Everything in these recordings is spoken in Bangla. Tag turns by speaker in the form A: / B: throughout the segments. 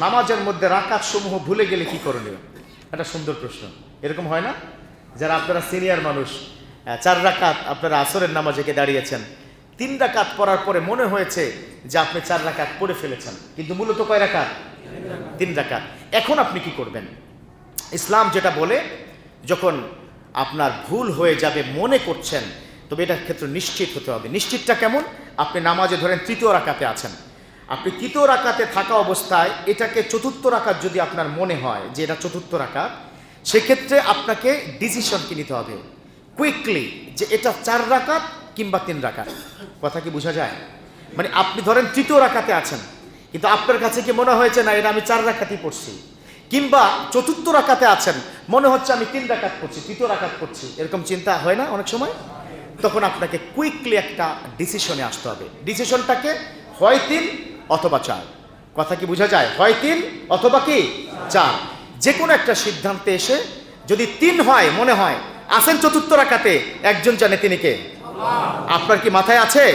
A: নামাজের মধ্যে রাকাত সমূহ ভুলে গেলে কি করণীয়? একটা সুন্দর প্রশ্ন। এরকম হয় না, যারা আপনারা সিনিয়র মানুষ, 4 রাকাত আপনারা আসরের নামাজে গিয়ে দাঁড়িয়েছেন, 3 রাকাত পড়ার পরে মনে হয়েছে যে আপনি 4 রাকাত পড়ে ফেলেছেন, কিন্তু মূলত কয় রাকাত? 3 রাকাত। এখন আপনি কি করবেন? ইসলাম যেটা বলে, যখন আপনার ভুল হয়ে যাবে মনে করছেন, তবে এটার ক্ষেত্রে নিশ্চিত হতে হবে। নিশ্চিতটা কেমন? আপনি নামাজে ধরেন 3য় রাকাতে আছেন, আপনি 3য় রাকাতে থাকা অবস্থায় এটাকে 4র্থ রাকাত যদি আপনার মনে হয় যে এটা 4র্থ রাকাত, সেক্ষেত্রে আপনাকে ডিসিশন কি নিতে হবে কুইকলি, যে এটা 4 রাকাত কিংবা 3 রাকাত। কথা কি বোঝা যায়? মানে আপনি ধরেন 3য় রাকাতে আছেন, কিন্তু আপনার কাছে কি মনে হয়েছে না এটা আমি 4 রাকাতই পড়ছি, কিংবা 4র্থ রাকাতে আছেন, মনে হচ্ছে আমি 3 রাকাত পড়ছি, 3য় রাকাত পড়ছি, এরকম চিন্তা হয় না অনেক সময়? তখন আপনাকে কুইকলি একটা ডিসিশনে আসতে হবে। ডিসিশনটাকে হয় 3 অথবা 4। কথা কি বোঝা যায়? হয় 3 অথবা কি 4, যে কোনো একটা সিদ্ধান্তে এসে যদি 3 হয়, মনে হয় আছেন 4র্থ রাকাতে, একজন জানে তিনি কে? আপনার কি মাথায় আছে?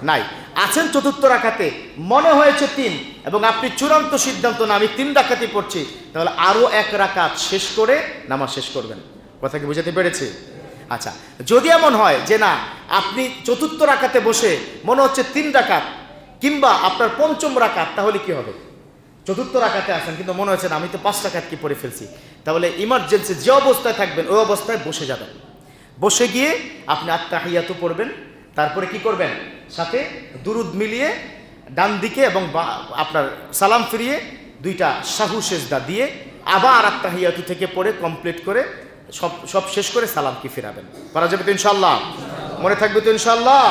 A: নাই। আছেন 4র্থ রাকাতে, মনে হয়েছে 3, এবং আপনি চূড়ান্ত সিদ্ধান্ত না আমি 3 রাকাতই পড়ছি, তাহলে আরো 1 রাকাত শেষ করে নামাজ শেষ করবেন। কথা কি বুঝাতে পেরেছি? আচ্ছা, যদি এমন হয় যে না আপনি 4র্থ রাকাতে বসে মনে হচ্ছে 3 রাকাত কিংবা আপনার 5ম রাকাত, তাহলে কি হবে? 4র্থ রাকাতে আছেন কিন্তু মনে হচ্ছে না আমি তো 5 রাকাত কি পড়ে ফেলছি, তাহলে ইমার্জেন্সি যে অবস্থায় থাকবেন ওই অবস্থায় বসে যাবেন। বসে গিয়ে আপনি আত্তাহিয়াতু পড়বেন, তারপরে কি করবেন? সাথে দুরুদ মিলিয়ে ডান দিকে এবং আপনার সালাম ফিরিয়ে 2টা সাহু সেজদা দিয়ে আবার আত্তাহিয়াতু থেকে পড়ে কমপ্লিট করে সব শেষ করে সালাম কি ফিরাবেন। পারা যাবে তো ইনশাআল্লাহ? মনে থাকবে তো ইনশাআল্লাহ?